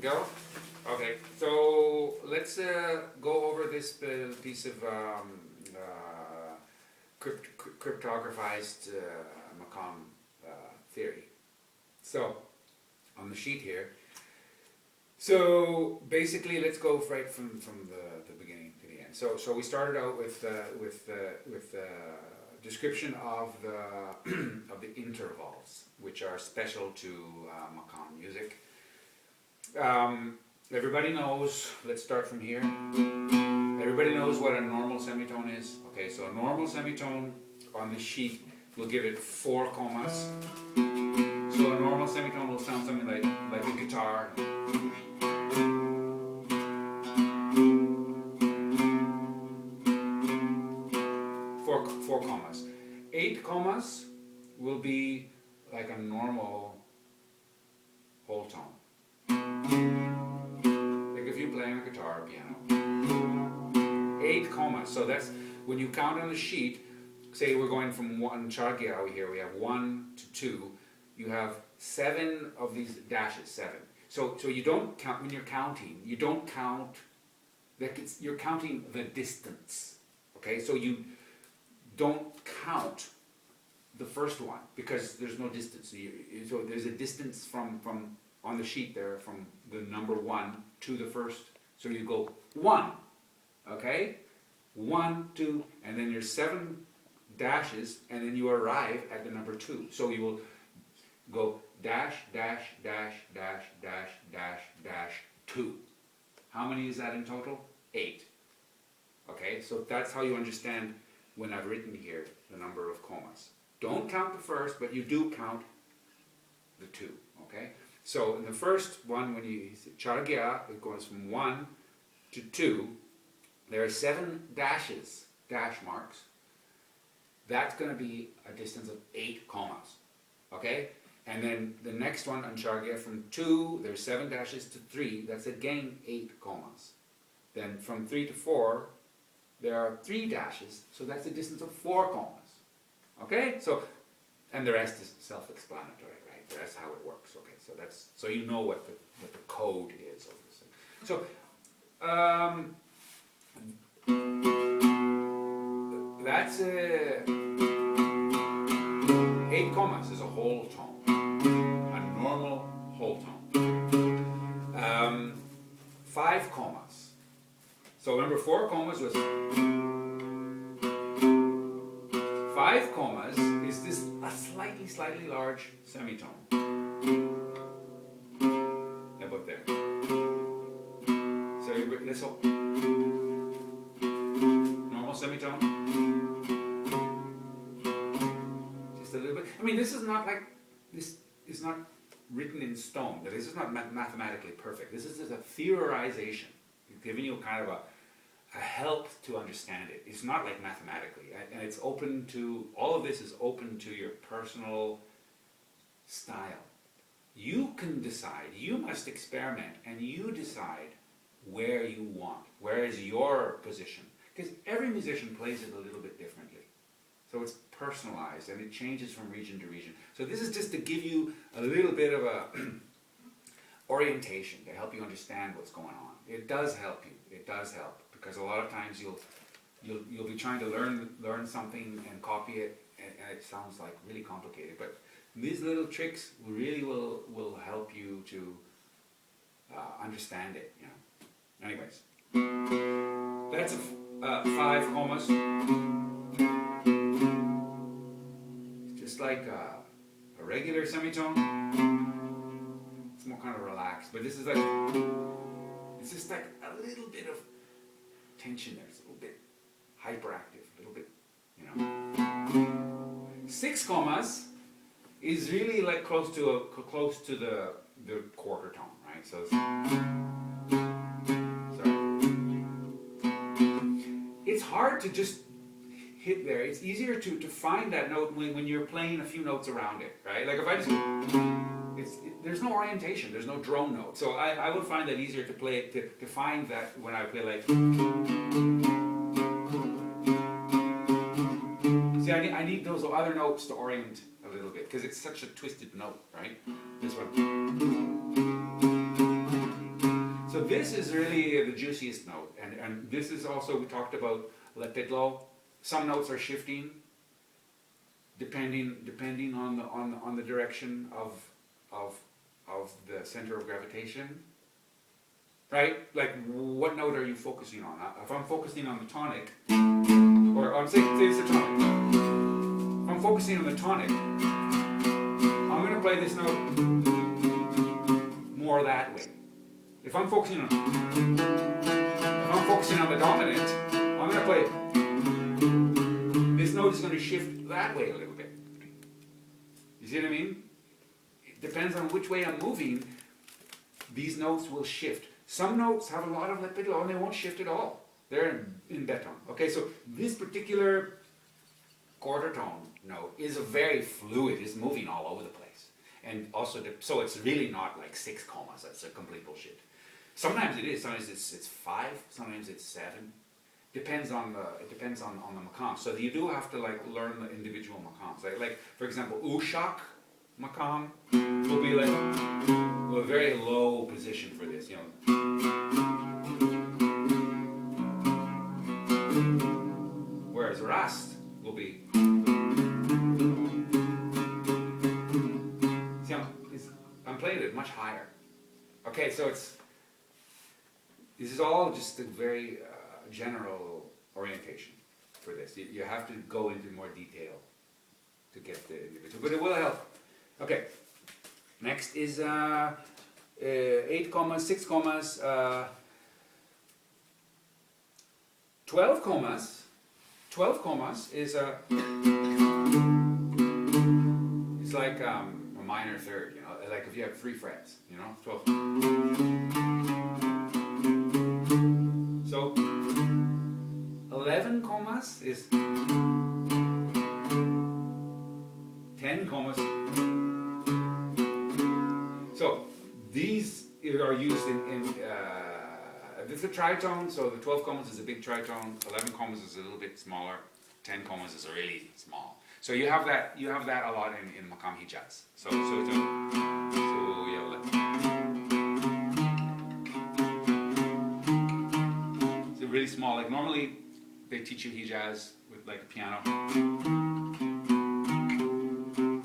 Go? Okay, so let's go over this piece of cryptographized Makam theory. So, on the sheet here, so basically let's go right from the beginning to the end. So we started out with description of the of the intervals, which are special to Makam music. Everybody knows, let's start from here. Everybody knows what a normal semitone is. Okay, so a normal semitone on the sheet will give it 4 commas. So a normal semitone will sound something like a guitar. Four commas. 8 commas will be like a normal whole tone. Like if you're playing a guitar or piano. 8 commas. So that's when you count on the sheet. Say we're going from one chargyawi here. We have 1 to 2. You have 7 of these dashes. 7. So you don't count when you're counting. You don't count. You're counting the distance. Okay. So you don't count the first one because there's no distance. So there's a distance from on the sheet there from the number 1 to the first. So you go 1, okay, 1, 2, and then there's 7 dashes, and then you arrive at the number 2. So you will go dash, dash, dash, dash, dash, dash, dash, 2. How many is that in total? 8. Okay, so that's how you understand when I've written here the number of commas. Don't count the first, but you do count the 2, okay? So in the first one, when you chargya, it goes from 1 to 2. There are 7 dashes, dash marks. That's going to be a distance of 8 commas, okay? And then the next one on chargya, from 2, there's 7 dashes to 3. That's again 8 commas. Then from 3 to 4, there are 3 dashes, so that's a distance of 4 commas, okay? So, and the rest is self-explanatory, right? That's how it works, okay? So that's, so you know what the code is of this thing. So, that's 8 commas is a whole tone, a normal whole tone. 5 commas. So remember, 4 commas was 5 commas is this a slightly large semitone. About there. So this whole normal semitone. Just a little bit. I mean, this is not like, this is not written in stone. This is not mathematically perfect. This is just a theorization. Giving you kind of a help to understand it. It's not like mathematically, and it's open to, all of this is open to your personal style. You can decide, you must experiment, and you decide where you want, where is your position. Because every musician plays it a little bit differently. So it's personalized, and it changes from region to region. So this is just to give you a little bit of a orientation to help you understand what's going on. It does help you. It does help, because a lot of times you'll be trying to learn something and copy it, and it sounds like really complicated. But these little tricks really will help you to understand it. You know. Anyways, that's 5 commas. Just like a regular semitone. It's more kind of relaxed, but this is like, it's just like a little bit of tension there. It's a little bit hyperactive, a little bit, you know. 6 commas is really like close to the quarter tone, right? So it's hard to just hit there. It's easier to find that note when you're playing a few notes around it, right? Like if I just, there's no orientation, there's no drone note. So I would find that easier to play it, to find that when I play like, see, I need those other notes to orient a little bit, because it's such a twisted note, right? This one. this is really the juiciest note, and this is also, we talked about lepidlo. Some notes are shifting depending on the direction of the center of gravitation, right? Like, what note are you focusing on? If I'm focusing on the tonic, or I'm saying it's a tonic. If I'm focusing on the tonic, I'm going to play this note more that way. If I'm focusing on the dominant, I'm going to play. This note is going to shift that way a little bit. You see what I mean? It depends on which way I'm moving. These notes will shift. Some notes have a lot of lepidlo and they won't shift at all. They're in beton. Okay, so this particular quarter tone note is a very fluid. It's moving all over the place, and also so it's really not like 6 commas. That's a complete bullshit. Sometimes it is. Sometimes it's 5. Sometimes it's 7. It depends on the makam. So you do have to like learn the individual makams. Like for example, ushak makam will be like a very low position for this. You know. Whereas rast will be. See, I'm playing it much higher. Okay, so this is all just a very general orientation for this. You have to go into more detail to get the individual, but it will help. Okay, next is 8 commas, 6 commas, 12 commas. 12 commas is it's like a minor third, you know, like if you have 3 frets, you know, 12. So 11 commas is 10 commas. So these are used in this is a tritone, so the 12 commas is a big tritone, 11 commas is a little bit smaller, 10 commas is really small. So you have that a lot in Makam Hijaz. So yeah, it's really small. Like normally they teach you Hijaz with like a piano.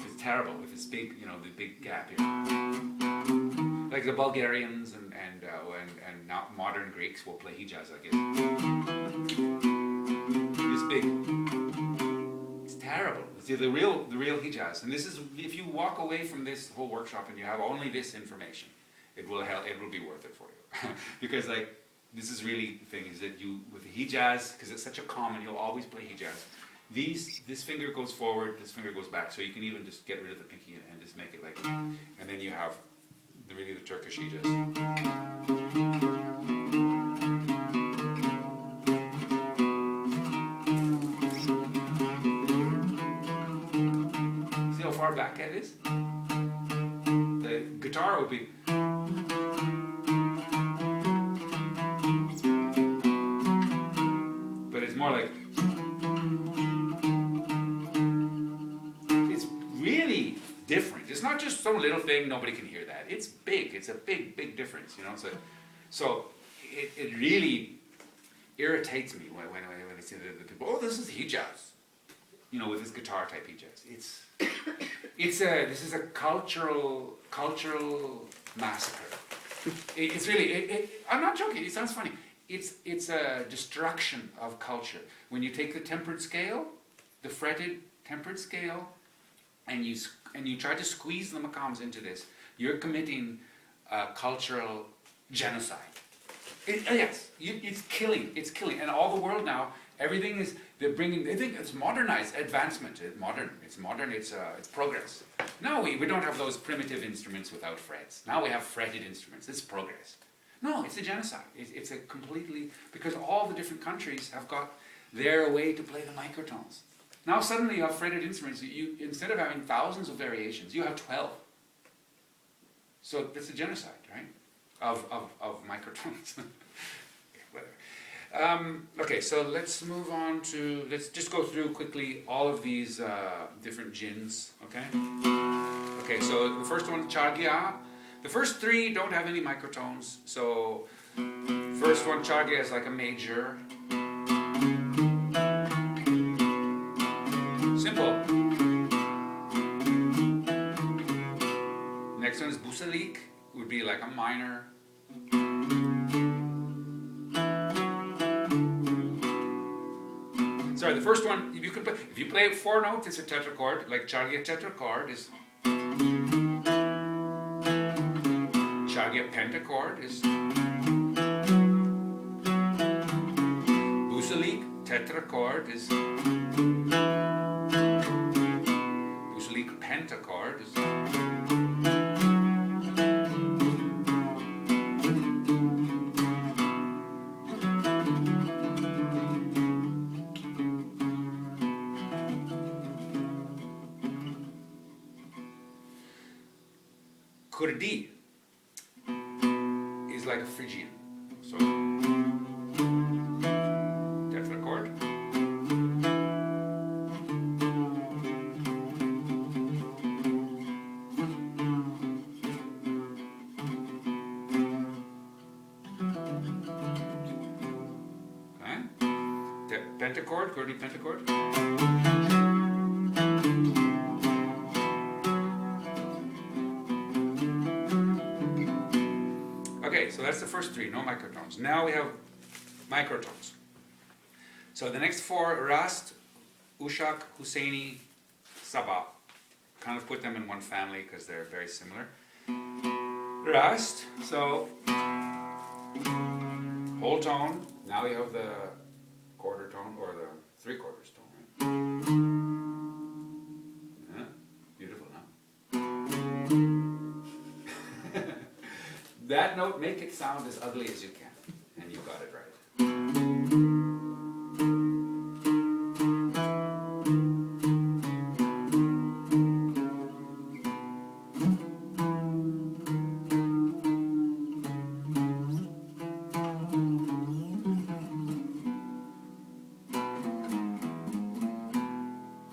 It's terrible if it's big, you know, the big gap here. Like the Bulgarians and now modern Greeks will play Hijaz like it. This big. It's terrible. See the real Hijaz, and this is, if you walk away from this whole workshop and you have only this information, it will be worth it for you. Because like this is really the thing is that you with the Hijaz, because it's such a common, you'll always play Hijaz. This finger goes forward, this finger goes back, so you can even just get rid of the pinky and just make it like, and then you have really the Turkish Hijaz. See how far back it is? The guitar will be. But it's more like. It's really different. It's not just some little thing, nobody can hear that. It's big. It's a big difference, you know. So it really irritates me when I see the people, oh, this is Hijaz, you know, with this guitar type Hijaz. This is a cultural massacre. It's really, I'm not joking, it sounds funny. It's a destruction of culture. When you take the tempered scale, the fretted tempered scale, and you try to squeeze the makams into this, you're committing cultural genocide. Yes, it's killing. It's killing. And all the world now, everything is, they think it's modernized, advancement. It's modern, it's progress. Now we don't have those primitive instruments without frets. Now we have fretted instruments. It's progress. No, it's a genocide. It's a completely, because all the different countries have got their way to play the microtones. Now suddenly you have fretted instruments. You instead of having thousands of variations, you have 12. So that's a genocide, right? Of microtones. Okay, so let's move on to, let's just go through quickly all of these different jins, okay? Okay, so the first one, Chargya. The first three don't have any microtones, so first one, Charge is like a major. Simple. Next one is Busalik, would be like a minor. Sorry, the first one, if you play 4 notes, it's a tetrachord, like Charge tetrachord is. Charge pentachord is. Busalik tetrachord is. Busalik pentachord is. Kurdi is like a Phrygian, so tetrachord. Okay, pentachord, Kurdi pentachord. Okay, so that's the first three, no microtones. Now we have microtones. So the next 4, Rast, Ushak, Husseini, Sabah. Kind of put them in one family because they're very similar. Rast, so whole tone. Now we have the quarter tone or the 3/4 tone, right? Yeah, beautiful, huh? That note, make it sound as ugly as you can, and you got it right.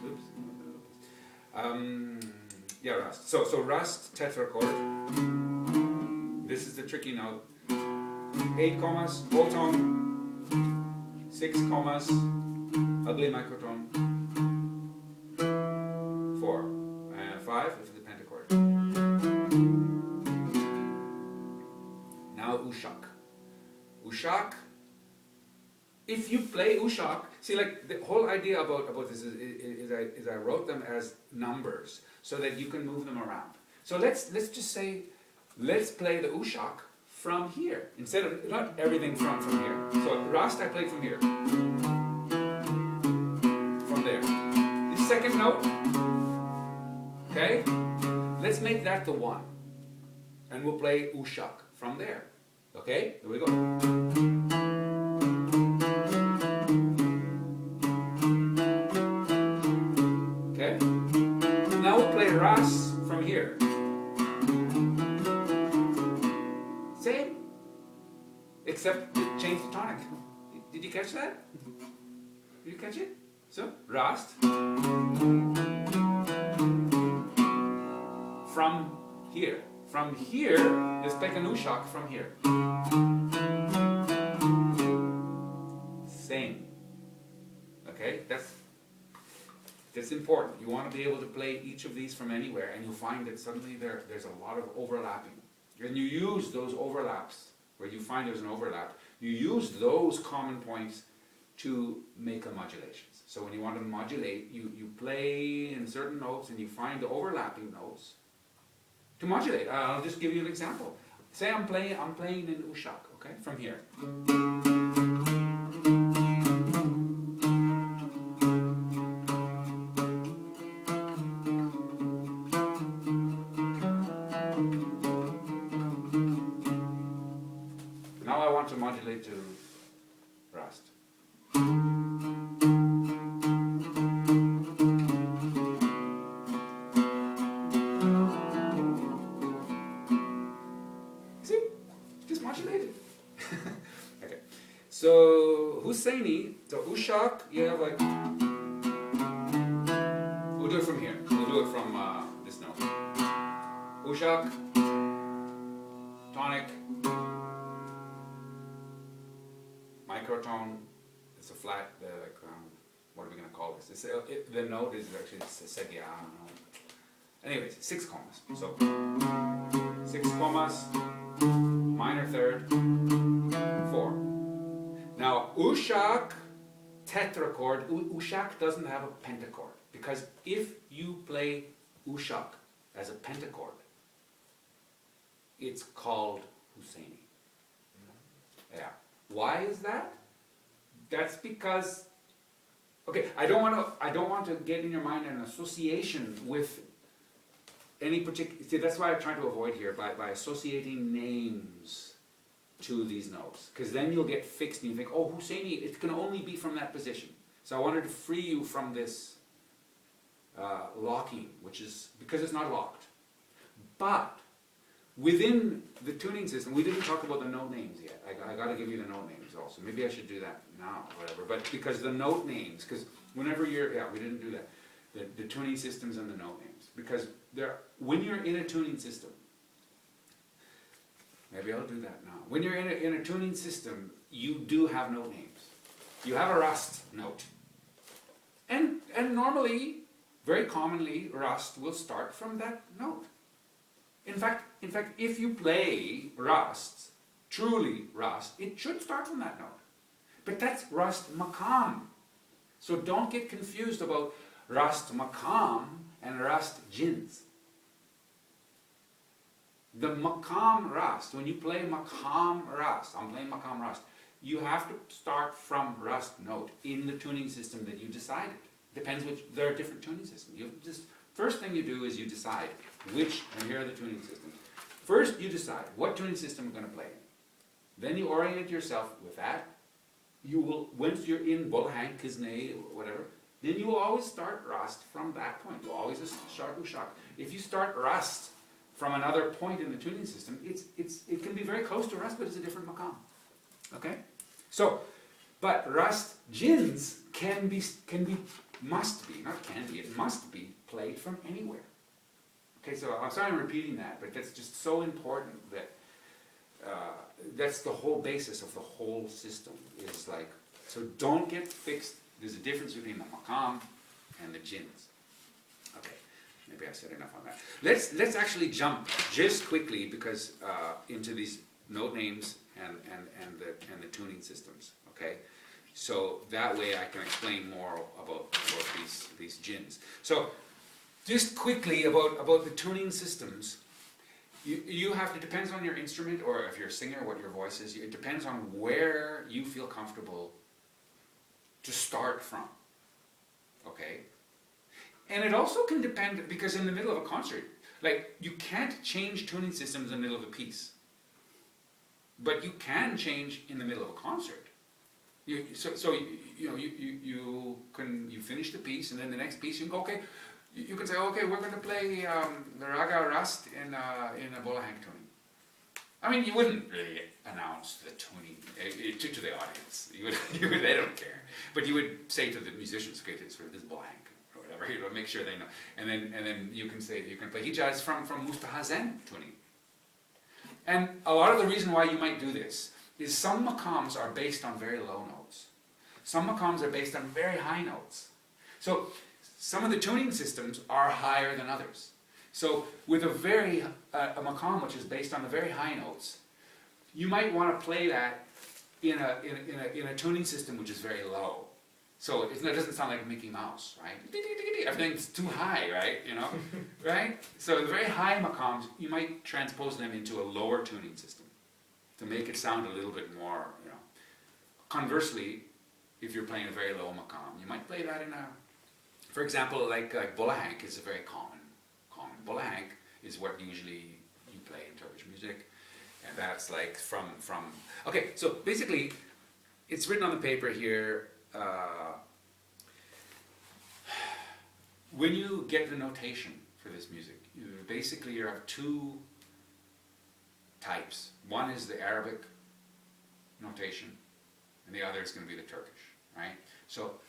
Oops. Yeah, Rast. So Rast tetrachord. This is the tricky note. 8 commas, whole tone. 6 commas, ugly microtone. 4 and 5 is the pentachord. Now Ushak. Ushak. If you play Ushak, see, like the whole idea about this is I wrote them as numbers so that you can move them around. So let's just say. Let's play the Ushak from here. Instead of, not everything from here. So Rast I played from here. From there. The second note. Okay? Let's make that the 1. And we'll play Ushak from there. Okay? Here we go. Okay? Now we'll play Ras from here. Same, except change the tonic. Did you catch that? Did you catch it? So, Rast. From here. From here, let's take an Ushak from here. Same. Okay, that's important. You want to be able to play each of these from anywhere, and you'll find that suddenly there's a lot of overlapping. And you use those overlaps, where you find there's an overlap, you use those common points to make a modulations. So when you want to modulate, you play in certain notes and you find the overlapping notes to modulate. I'll just give you an example. Say I'm playing in Ushak, okay, from here. To modulate to Rast. See? Just modulated. Okay. So Husseini, so Ushak, you have like, we'll do it from here. We'll do it from this note. Ushak, tonic, microtone. It's a flat. What are we going to call this? The note is actually segia. I don't know. Anyways, 6 commas. So 6 commas, minor third, 4. Now ushak tetrachord. Ushak doesn't have a pentachord, because if you play ushak as a pentachord, it's called Husseini. Yeah. Why is that? That's because, okay, I don't want to get in your mind an association with any particular. See, that's why I'm trying to avoid here by associating names to these notes, because then you'll get fixed and you think, oh, Husseini, it can only be from that position. So I wanted to free you from this locking, which is because it's not locked. But within the tuning system, we didn't talk about the note names yet. I got to give you the note names also. Maybe I should do that now, or whatever. But because the note names, because whenever you're, we didn't do that. The tuning systems and the note names, because when you're in a tuning system, maybe I'll do that now. When you're in a tuning system, you do have note names. You have a rust note, and normally, very commonly, rust will start from that note. In fact, if you play rust, truly rust, it should start from that note. But that's rust makam. So don't get confused about rust makam and rust jins. The makam rust, when you play makam rust, I'm playing makam rust, you have to start from rust note in the tuning system that you decided. Depends which, there are different tuning systems. First thing you do is you decide which, and here are the tuning systems. First you decide what tuning system you're going to play in. Then you orient yourself with that. You will, once you're in bolhang, kizne, whatever, then you will always start rust from that point. You'll always start ushak. If you start rust from another point in the tuning system, it can be very close to rust, but it's a different makam. Okay? So, but rust jins must be, not can be, it must be played from anywhere. Okay, so I'm sorry I'm repeating that, but that's just so important that that's the whole basis of the whole system. Is like, so don't get fixed. There's a difference between the makam and the jins. Okay, maybe I said enough on that. Let's actually jump just quickly because into these note names and the tuning systems. Okay, so that way I can explain more about these jins. So just quickly about the tuning systems. You have to, depends on your instrument, or if you're a singer, what your voice is. It depends on where you feel comfortable to start from. Okay? And it also can depend, because in the middle of a concert, like, you can't change tuning systems in the middle of a piece. But you can change in the middle of a concert. You finish the piece, and then the next piece you can go, okay, you can say, okay, we're going to play the Raga Rust in a bolhang tuning. I mean, you wouldn't really announce the tuning to the audience. They don't care. But you would say to the musicians, okay, this is bolhang or whatever. Make sure they know. And then you can say, you can play hijaz from mustahazen tuning. And a lot of the reason why you might do this is some makams are based on very low notes. Some makams are based on very high notes. So some of the tuning systems are higher than others. So with a makam which is based on the very high notes, you might want to play that in a tuning system which is very low. So it doesn't sound like Mickey Mouse, right? Everything's too high, right? Right? So the very high makams, you might transpose them into a lower tuning system to make it sound a little bit more, Conversely, if you're playing a very low makam, you might play that in a, for example, like bolhang is a very common. Bolhang is what usually you play in Turkish music, and that's like from. Okay, so basically, it's written on the paper here. When you get the notation for this music, you have two types. One is the Arabic notation, and the other is going to be the Turkish, right? So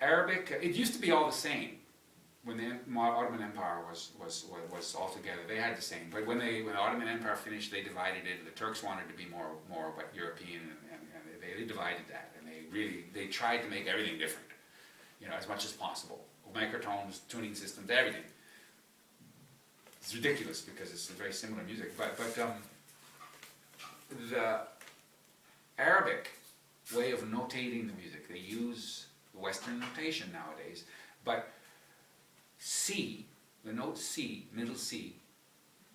Arabic, it used to be all the same. when the Ottoman Empire was all together, they had the same. But when the Ottoman Empire finished, they divided it. The Turks wanted to be more but European, and they divided that, and they tried to make everything different, as much as possible. Microtones, tuning systems, everything. It's ridiculous because it's very similar music, but the Arabic way of notating the music, they use Western notation nowadays, but C, the note C, middle C,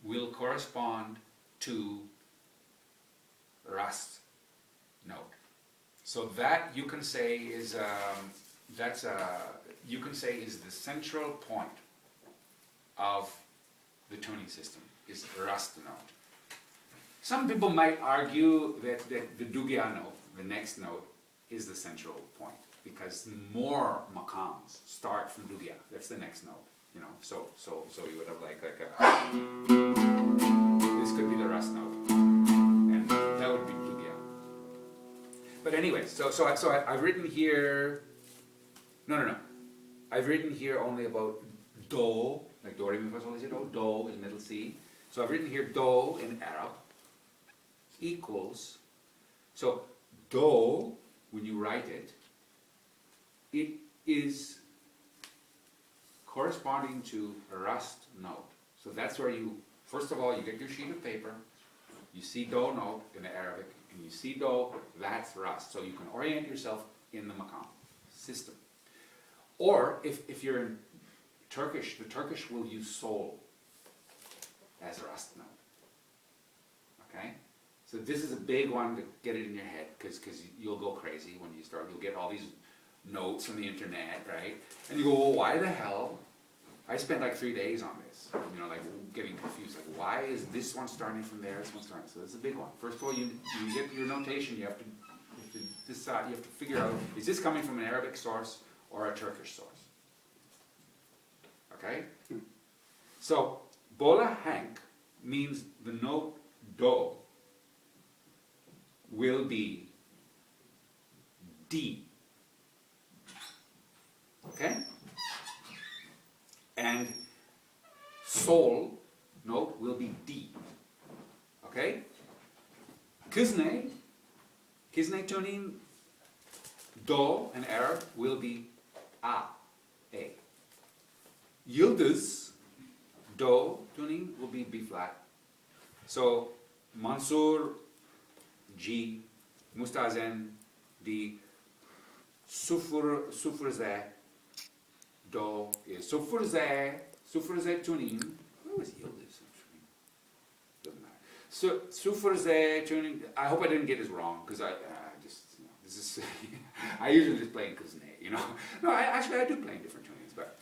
will correspond to Rast note. So that you can say is the central point of the tuning system, is Rast note. Some people might argue that the Dugya note, the next note, is the central point, because more Makams start from Dugya. That's the next note, So you would have like a. This could be the Rast note, and that would be Dugya. But anyway, so I've written here. No. I've written here only about Do, like Do, Re, Mi, Fa, Sol, La, Si, Do. Do is middle C. So I've written here Do in Arab equals. So Do, when you write it, it is corresponding to a Rast note. So that's where you, first of all, you get your sheet of paper, you see Do note in the Arabic, and you see Do, that's Rast. So you can orient yourself in the Makam system. Or if you're in Turkish, the Turkish will use Sol as a Rast note. Okay? So this is a big one to get it in your head, because you'll go crazy when you start. You'll get all these notes from the internet, right? And you go, well, why the hell? I spent like 3 days on this, like getting confused. Like, why is this one starting from there, this one starting? So it's a big one. First of all, you get your notation, you have to decide, you have to figure out, is this coming from an Arabic source or a Turkish source? Okay? So, Bola Hank means the note Do will be D. Okay? And Sol note will be D. Okay? Kizne tuning, Do in Arab will be A. Yıldız, Do tuning will be B flat. So Mansur, G, Mustazen, D, Sufur Ze, Do is Sufur Ze tuning. Where was Yıldız? Doesn't matter. So Sufur Ze tuning. I hope I didn't get this wrong, because I just this is I usually just play in Kuzne, No, I do play in different tunings, but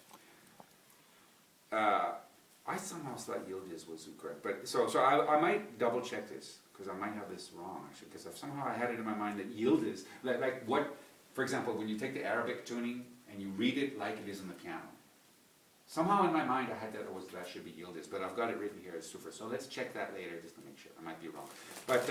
I somehow thought Yıldız was correct. But so I might double check this, because I might have this wrong actually, because somehow I had it in my mind that Yıldız, like what, for example, when you take the Arabic tuning and you read it like it is on the piano. Somehow in my mind I had that should be Yıldız, but I've got it written here as Sufur. So let's check that later just to make sure. I might be wrong. But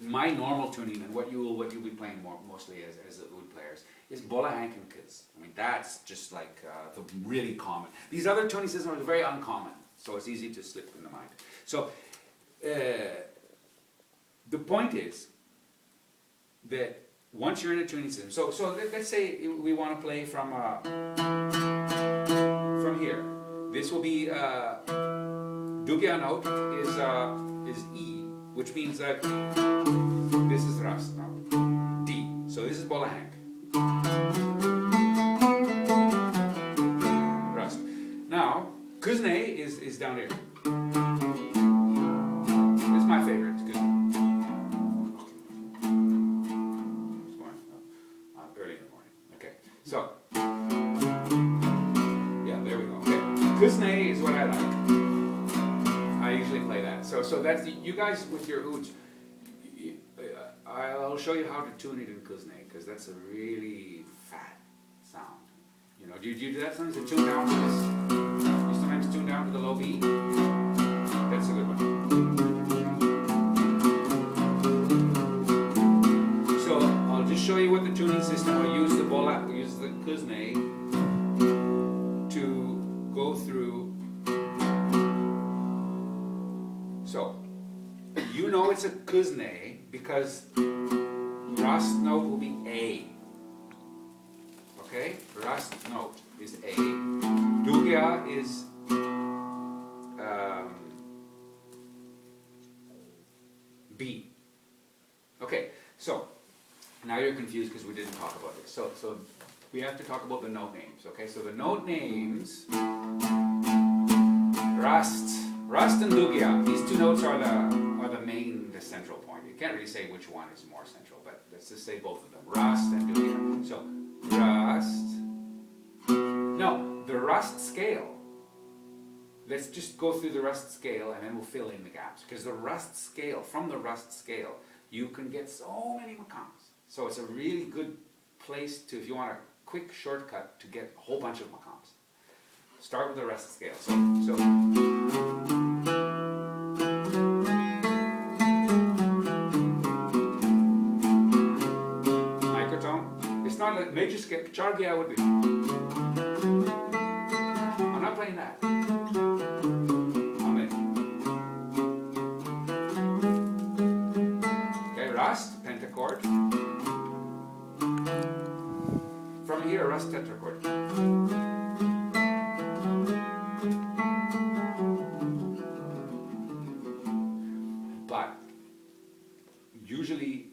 my normal tuning, and what you'll be playing mostly as the oud players, is Bola Hank and Kiz. I mean, that's just like the really common. These other tuning systems are very uncommon, so it's easy to slip in the mind. So the point is that once you're in a tuning system, so let's say we want to play from here. This will be Dugya note is E, which means that this is Rast note, D. So this is Bola Hank. Rast. Now Kuzne is down here. It's my favorite. Early in the morning. Okay. So yeah, there we go. Okay. Kuzne is what I like. I usually play that. So that's you guys with your ouds. I'll show you how to tune it in Kuzne, because that's a really fat sound. Do you do that sometimes? You tune down to this. You sometimes tune down to the low B. That's a good one. So I'll show you what the tuning system. We'll use the Kuzne to know it's a kuzne because Rast note will be A. Okay? Rast note is A. Dugya is B. Okay, so now you're confused because we didn't talk about this. So we have to talk about the note names. Okay, so the note names, Rast and Dugya. These two notes are the main, the central point. You can't really say which one is more central, but let's just say both of them. Rast and Dugya. So Rast. No, the Rast scale. Let's just go through the Rast scale and then we'll fill in the gaps. Because the Rast scale, from the Rast scale, you can get so many Makams. So it's a really good place to, if you want a quick shortcut to get a whole bunch of Makams. Start with the Rast scale. So microtone. It's not a major scale. Chargya would be. I'm not playing that. Rast, pentachord. From here, Rast tetrachord. But usually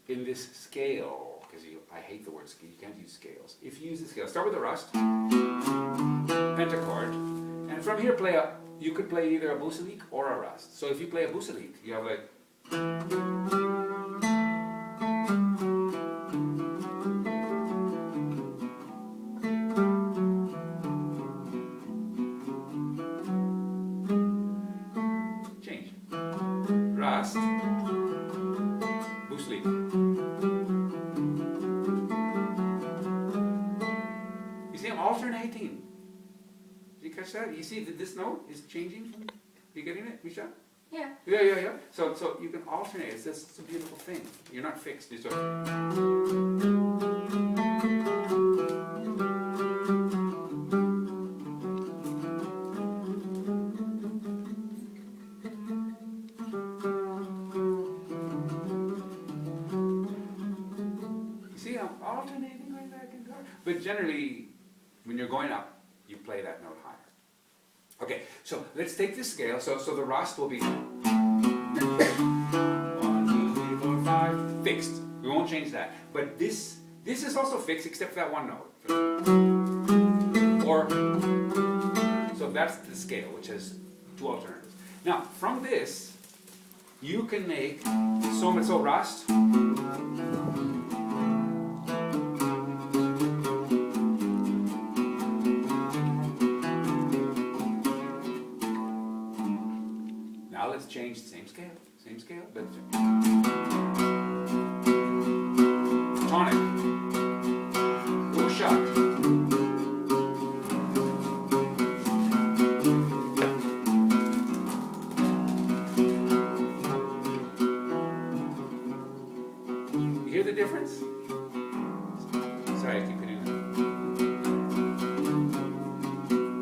in this scale, because I hate the word scale, you can't use scales. If you use the scale, start with the Rast, pentachord, and from here you could play either a busalik or a Rast. So if you play a busalik, you have like change. Rast, busalik. You see, I'm alternating. Did you catch that? You see that this note is changing? You getting it, Misha? Yeah. Yeah. So you can alternate. It's a beautiful thing. You're not fixed. You see, I'm alternating like that. But generally, when you're going up, you play that note higher. Okay, so let's take this scale. So the Rast will be 1, 2, 3, 4, 5, fixed. We won't change that. But this is also fixed except for that one note. Or so that's the scale, which has two alternatives. Now from this, you can make so Rast. Now let's change the same scale, but tonic, Ushak. You hear the difference? Sorry, I keep hitting that.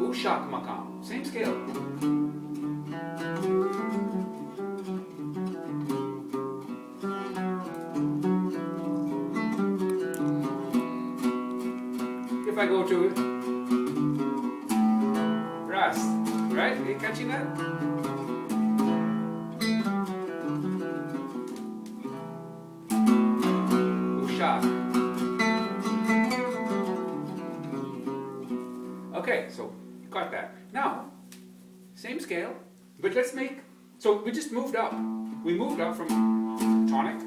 Ushak Makam, same scale. If I go to Rast, right? Are you catching that? Ushak. Okay, so you got that. Now, same scale, but let's make, so we just moved up. We moved up from tonic.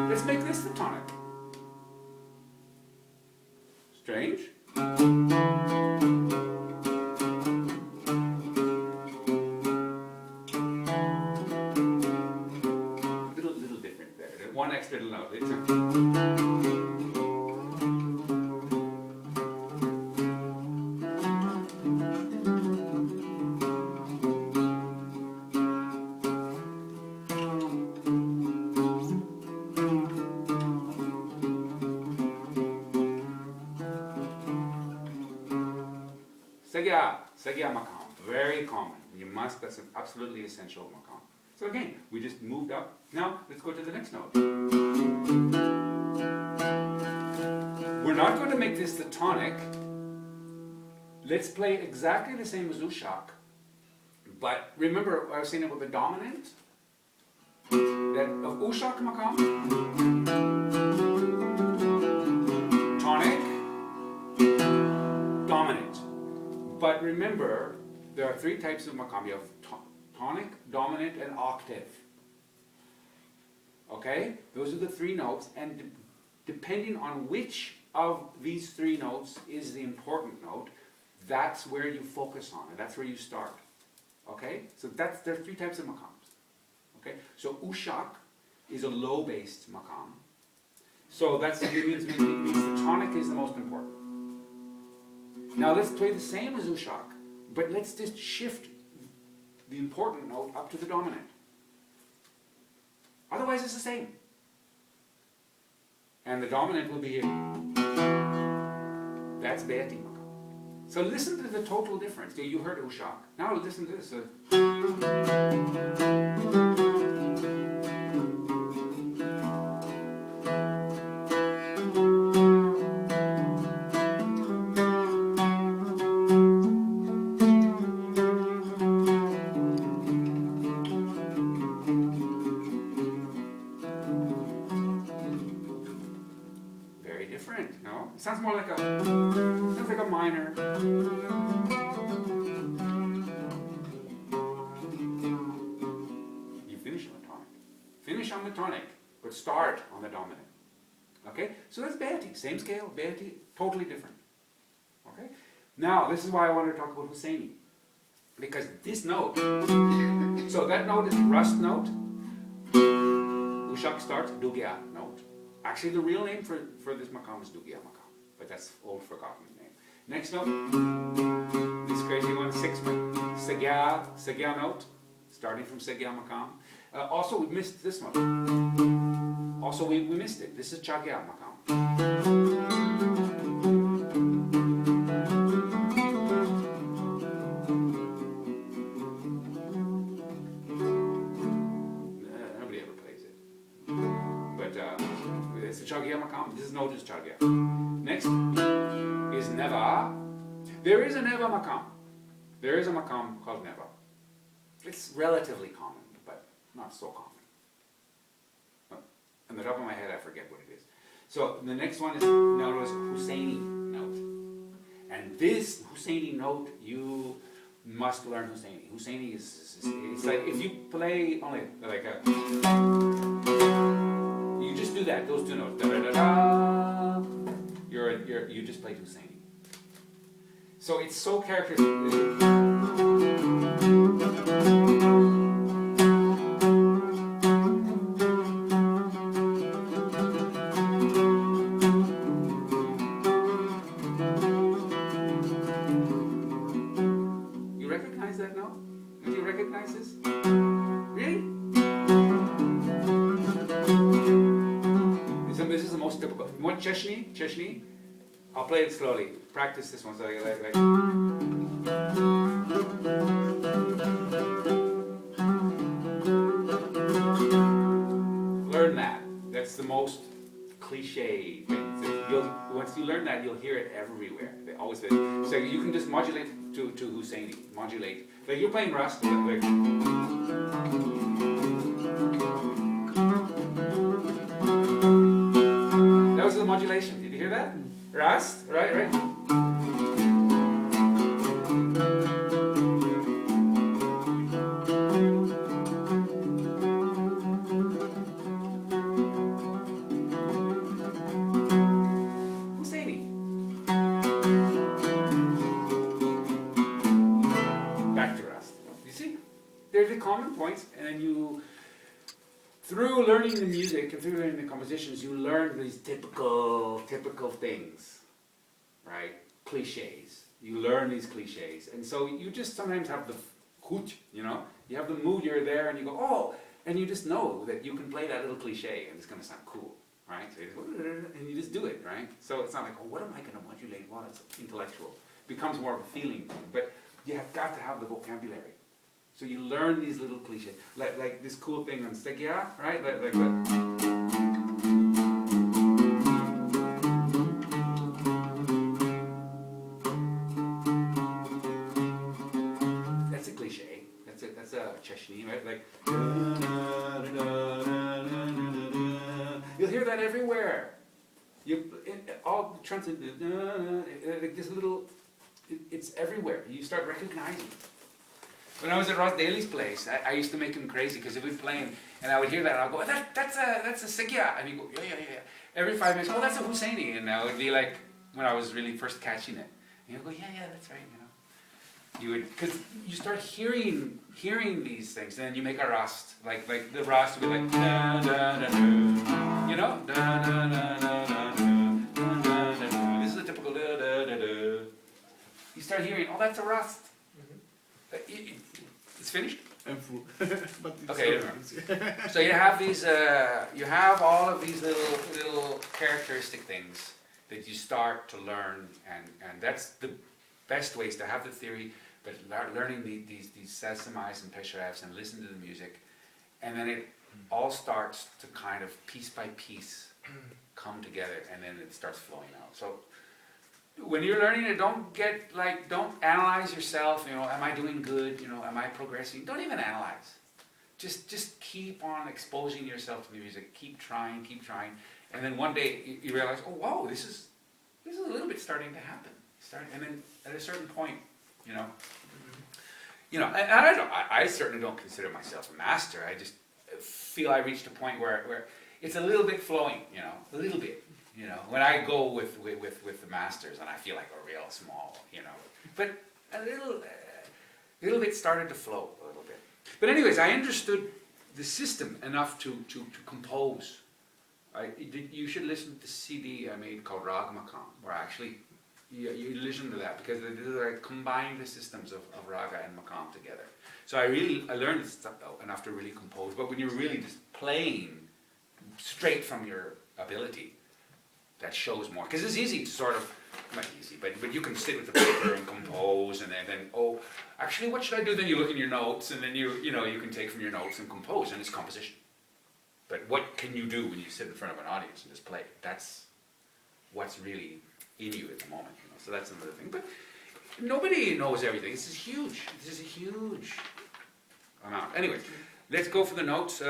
Let's make this the tonic. Strange. Little different there. One extra little note. Sagya Makam, very common. You must, that's an absolutely essential Makam. So again, we just moved up. Now, let's go to the next note. We're not going to make this the tonic. Let's play exactly the same as Ushak. But remember what I was saying about the dominant? That of Ushak Makam, tonic, dominant. But remember, there are three types of Makam. You have tonic, dominant, and octave. Okay? Those are the three notes, and depending on which of these three notes is the important note, that's where you focus on, and that's where you start. Okay? So there are three types of Makams. Okay? So Ushak is a low-based Makam. So that means the tonic is the most important. Now let's play the same as Ushak, but let's just shift the important note up to the dominant. Otherwise it's the same. And the dominant will be here. That's Beti Makam. So listen to the total difference. You heard Ushak. Now listen to this. Very different, no? It sounds more like a minor. You finish on the tonic. Finish on the tonic, but start on the dominant. Okay? So that's Beti. Same scale, Beti, totally different. Okay? Now, this is why I wanted to talk about Husseini. Because this note, so that note is rust note. Ushak starts, Dugya note. Actually, the real name for this Makam is Dugya Makam, but that's old forgotten name. Next note, this crazy one, Segya note, starting from Segya Makam. Also, we missed this one. Also, we missed it. This is Chagya Makam. Nobody ever plays it. But it's the Chagya Makam. This note is Chagya. Next is Neva. There is a Neva Makam. There is a Makam called Neva. It's relatively common, but not so common. On the top of my head, I forget what it is. So the next one is notice Husseini note. And this Husseini note, you must learn Husseini. Husseini is it's like if you play only like a, you just do that, those two notes. Da, da, da, da, you just played Husseini. So it's so characteristic. You recognize that now? Do you recognize this? Really? This is the most typical. You want Chechny? I'll play it slowly. Practice this one so like. Learn that. That's the most cliche thing. Once you learn that, you'll hear it everywhere. They always say. So you can just modulate to Husseini. Modulate. Like you're playing Rust. Like, that was the modulation. Did you hear that? Rust? Right. Husseini. Back to Rust. You see? There's the common points, and then you, through learning the music and through learning the compositions, you learn these typical things, right? Cliches. You learn these cliches, and so you just sometimes have the hoot, you have the mood. You're there, and you go, oh, and you just know that you can play that little cliche, and it's going to sound cool, right? So and you just do it, right? So it's not like, oh, what am I going to modulate? Well, it's intellectual. It becomes more of a feeling thing, but you have got to have the vocabulary. So you learn these little cliches, like this cool thing on Segia, right? Like that. That's a cliche. That's a Chechny, right? Like you'll hear that everywhere. All transit like this little. It's everywhere. You start recognizing. When I was at Ross Daly's place, I used to make him crazy because he would be playing, and I would hear that, and I'd go, that's a Sigya, and he'd go, yeah. Every 5 minutes, oh, that's a Husseini, and I would be like, when I was really first catching it, and he'd go, yeah, that's right, You would, because you start hearing these things, and then you make a rast, like the rast would be like, da da da da, da da da da da da da. This is a typical da da da da. You start hearing, oh, that's a rast. It's finished? I'm full. But it's okay. So you have these, you have all of these little characteristic things that you start to learn, and that's the best ways to have the theory, but learning these sesemis and pesherevs and listen to the music, and then it all starts to kind of piece by piece come together, and then it starts flowing out. So when you're learning it, don't analyze yourself, am I doing good, am I progressing? Don't even analyze. Just keep on exposing yourself to the music, keep trying, and then one day you realize, oh wow, this is a little bit starting to happen. And then at a certain point, I certainly don't consider myself a master. I just feel I reached a point where it's a little bit flowing, a little bit. When I go with the masters, and I feel like a real small, but a little bit started to flow a little bit. But anyways, I understood the system enough to compose. You should listen to the CD I made called Rag Makam, where actually you listen to that, because I combine the systems of Raga and Makam together. So I learned stuff enough to really compose. But when you're really just playing straight from your ability, that shows more, because it's easy to sort of, not easy, but you can sit with the paper and compose, and then oh, actually, what should I do? Then you look in your notes, and then you can take from your notes and compose, and it's composition. But what can you do when you sit in front of an audience and just play? That's what's really in you at the moment. So that's another thing. But nobody knows everything. This is huge. This is a huge amount. Anyways, let's go for the notes.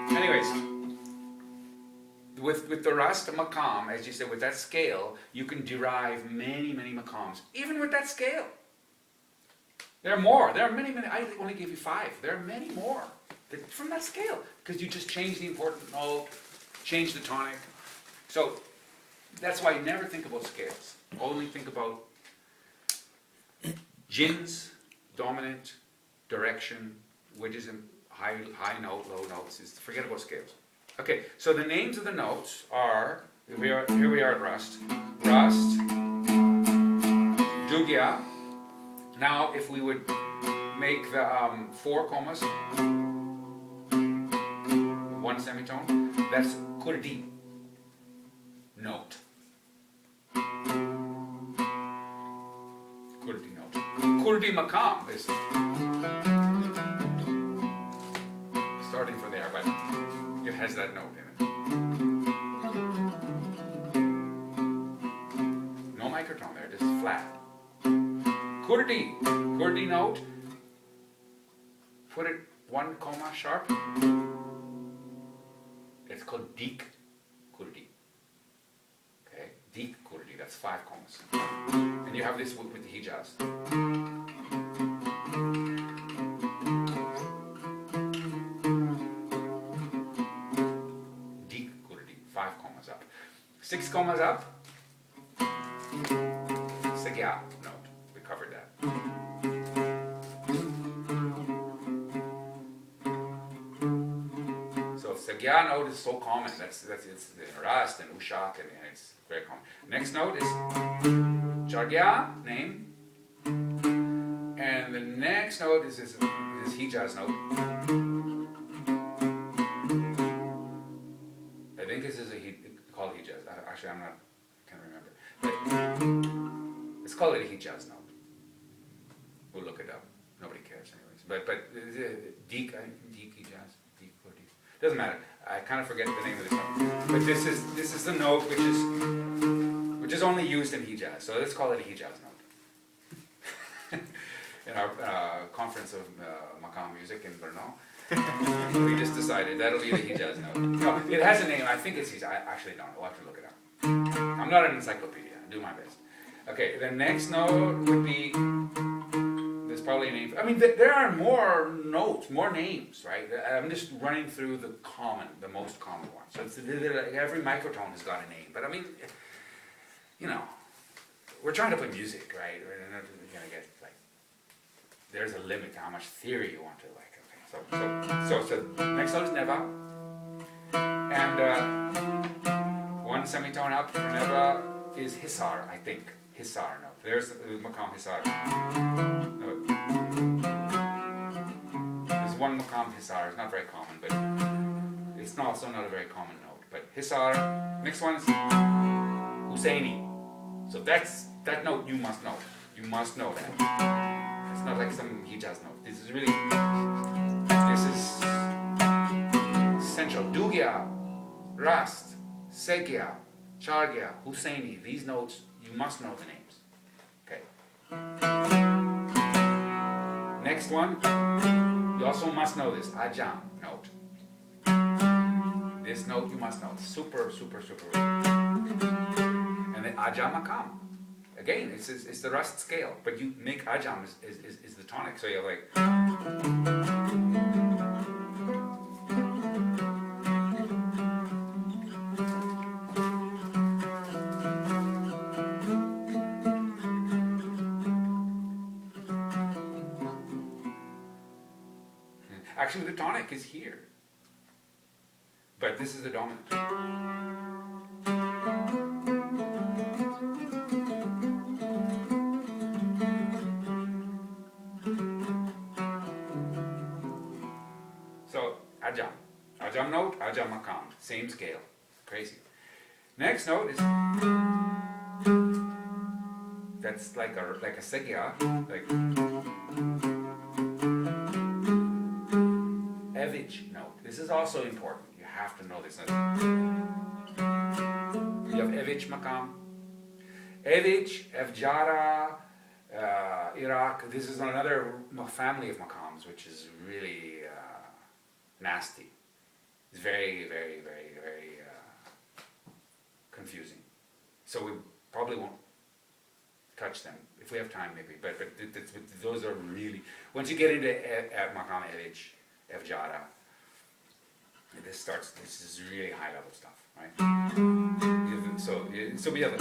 Anyways. With the Rasta Makam, as you said, with that scale, you can derive many Makams. Even with that scale. There are more. There are many. I only gave you 5. There are many more from that scale. Because you just change the important note, change the tonic. So that's why you never think about scales. Only think about jins, dominant, direction, which is high note, low notes. Forget about scales. Okay, so the names of the notes are, here we are at Rust, Dugya. Now if we would make the 4 commas, 1 semitone, that's kurdi, note. Kurdi note. Kurdi Makam is starting from there, but it has that note in it. No microtone there, just flat. Kurdi note. Put it 1 comma sharp. It's called Dik Kurdi. Okay, Dik Kurdi, that's 5 commas. And you have this with the Hijaz. Dik Kurdi, 5 commas up. 6 commas up. Sagya note. We covered that. So Sagya note is so common. That's it's the Rast and Ushak, and it's very common. Next note is Jagya, name. And the next note is this Hijaz note. I think this is called Hijaz. Actually, I can't remember. But let's call it a Hijaz note. We'll look it up. Nobody cares anyways. But Deek Hijaz, Deek or Deek. Doesn't matter. I kind of forget the name of the song. But this is the note which is only used in Hijaz. So let's call it a Hijaz note. In our conference of Makam music in Brno, we just decided that'll be the Hijaz note. No, it has a name. I think it's Hijaz. I actually don't know. We'll have to look it up. I'm not an encyclopedia. I do my best. Okay, the next note would be, there's probably a name. I mean, there are more notes, more names, right? I'm just running through the most common ones. So every microtone has got a name. But I mean, you know, we're trying to play music, right? We're not going to get, like, there's a limit to how much theory you want to, like. Okay, so next note is neva. And one semitone up for neva is hisar, I think. Hisar note. There's Makam hisar. Note. There's one Makam hisar. It's not very common, but it's also not a very common note. But hisar. Next one is Husseini. So that note you must know. You must know that. It's not like some Hijaz note. This is essential. Dugya, Rast, Segya, Chargya, Husseini. These notes, you must know the names. Okay. Next one, you also must know this, Ajam note. This note you must know. It's super, super, super rare. And then Ajam Makam. Again, it's the Rast scale, but you make Ajam is the tonic. So you have like. Actually, the tonic is here, but this is the dominant. So, Ajam note, Ajam Makam, same scale, crazy. Next note is, that's like a segya, like Evich note. This is also important. You have to know this. You have Evich Makam. Evich, Evjara, Iraq. This is another family of Makams, which is really nasty. It's very, very, very, very confusing. So we probably won't touch them. If we have time, maybe. But those are really... Once you get into Makam Evich, Evjara, this is really high level stuff, right? So we have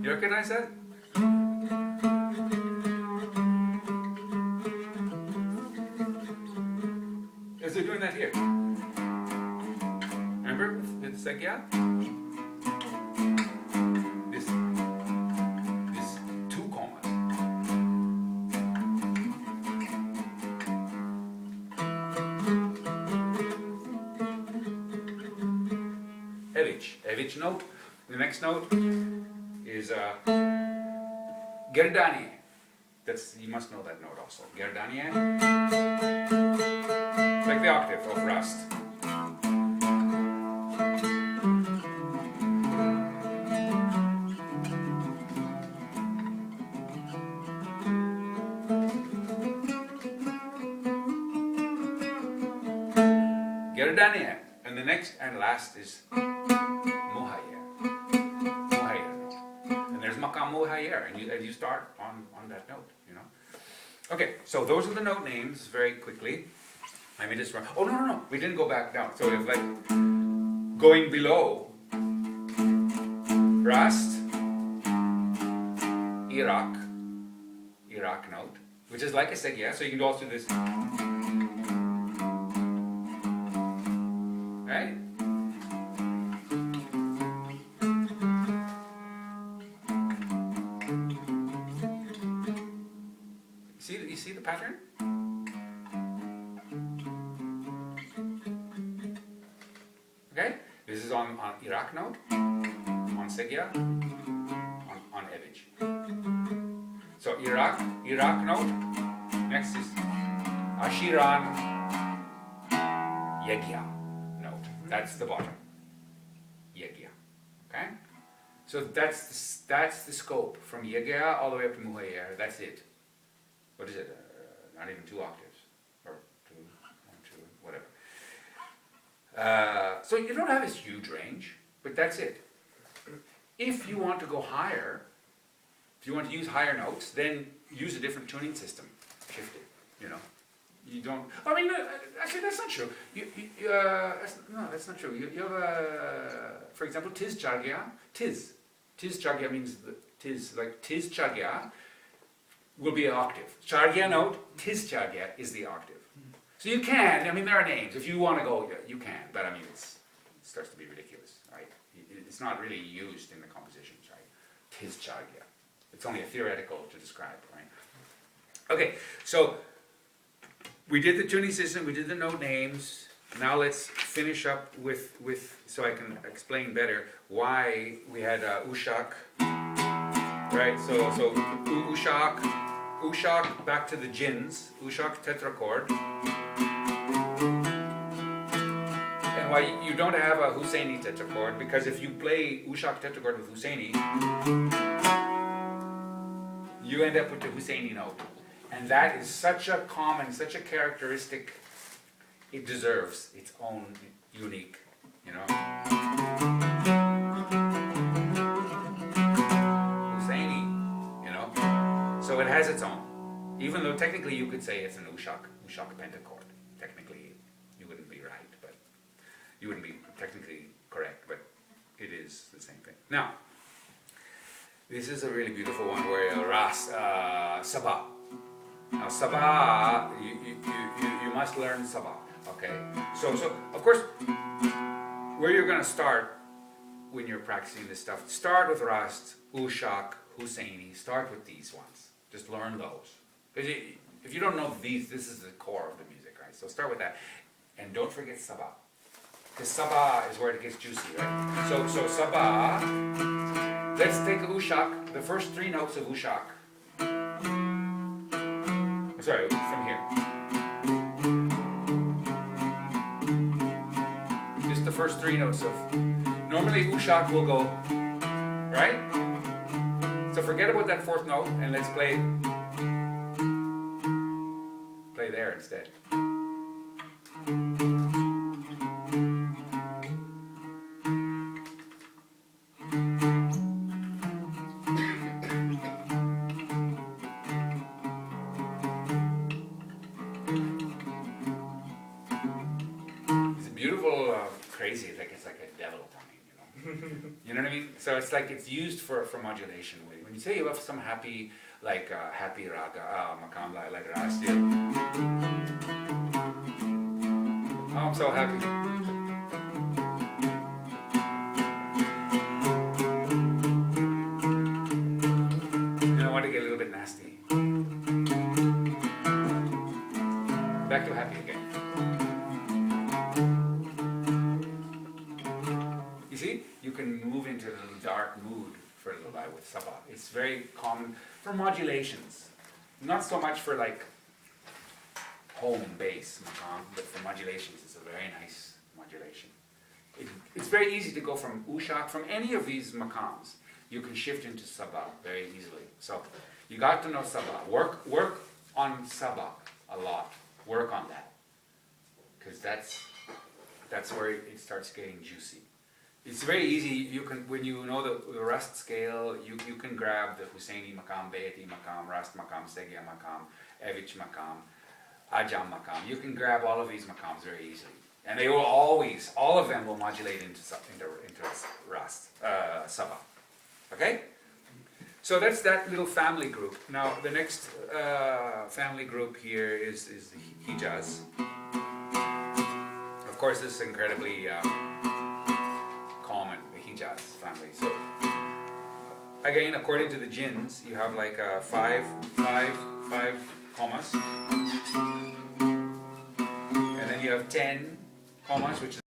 you recognize that? Is it doing that here? Remember with Segya? This two commas. Evich note. The next note is Gerdanie. You must know that note also. Gerdanie. Like the octave of Rast. Gerdanie. And the next and last is Makam Muhayer, and you start on that note, you know. Okay, so those are the note names very quickly. Let me just run. Oh no, we didn't go back down. So it's like going below Rast, Iraq note, which is like I said, yeah. So you can also do this, right? You see the pattern? Okay? This is on Iraq note, on Segya, Iraq note. Next is Ashiran, Yegya note. That's the bottom. Yegya. Okay? So that's the scope from Yegya all the way up to Muhayer. That's it. What is it? Not even 2 octaves. Or 2, 1, 2, whatever. So you don't have this huge range, but that's it. If you want to go higher, if you want to use higher notes, then use a different tuning system. Shift it, you know. You don't, I mean, actually that's not true. That's not true. You have for example, Tiz Chagya. Tiz Chagya means, Tiz Chagya will be an octave. Chagya note, Tiz Chagya is the octave. So you can, I mean, there are names. If you want to go, you can, but I mean, it starts to be ridiculous, right? It's not really used in the compositions, right? Tiz Chagya. It's only a theoretical to describe, right? Okay, so we did the tuning system, we did the note names. Now let's finish up with so I can explain better why we had Ushak, right? So Ushak back to the jins, Ushak tetrachord. And why you don't have a Husseini tetrachord, because if you play Ushak tetrachord with Husseini, you end up with the Husseini note. And that is such a common, such a characteristic, it deserves its own unique, you know. Husseini, you know. So it has its own. Even though technically you could say it's an Ushak pentachord. Technically you wouldn't be right, but you wouldn't be technically correct, but it is the same thing. Now, this is a really beautiful one where Sabah. Now Sabah, you must learn Sabah, okay? So of course, where you're going to start when you're practicing this stuff, start with Rast, Ushak, Husseini, start with these ones. Just learn those. Because if you don't know these, this is the core of the music, right? So start with that. And don't forget Sabah. Because Sabah is where it gets juicy, right? So Sabah, let's take Ushak, the first 3 notes of Ushak. Sorry, from here. Just the first 3 notes of... Normally Ushak will go, right? So forget about that 4th note and let's play there instead. Crazy, it's like a devil tongue, you know. You know what I mean? So it's like it's used for modulation. When you say you have some happy, like happy raga, Makam, like Rastil. Oh, I'm so happy. You know, I want to get a little bit nasty. Back to happy again. You can move into a little dark mood for a little while with Sabah. It's very common for modulations. Not so much for like home bass Makam, but for modulations it's a very nice modulation. It's very easy to go from Ushak, from any of these Makams. You can shift into Sabah very easily. So you got to know Sabah. Work on Sabah a lot. Work on that. Because that's where it starts getting juicy. It's very easy. You can, when you know the Rast scale, you can grab the Husseini Makam, Beati Makam, Rast Makam, Segya Makam, Evich Makam, Ajam Makam. You can grab all of these Makams very easily, and they will always, all of them will modulate into Rast, Sabah. Okay. So that's that little family group. Now the next family group here is the Hijaz. Of course, this is incredibly common, the Hijaz family. So again, according to the jins, you have like 5 commas, and then you have 10 commas, which is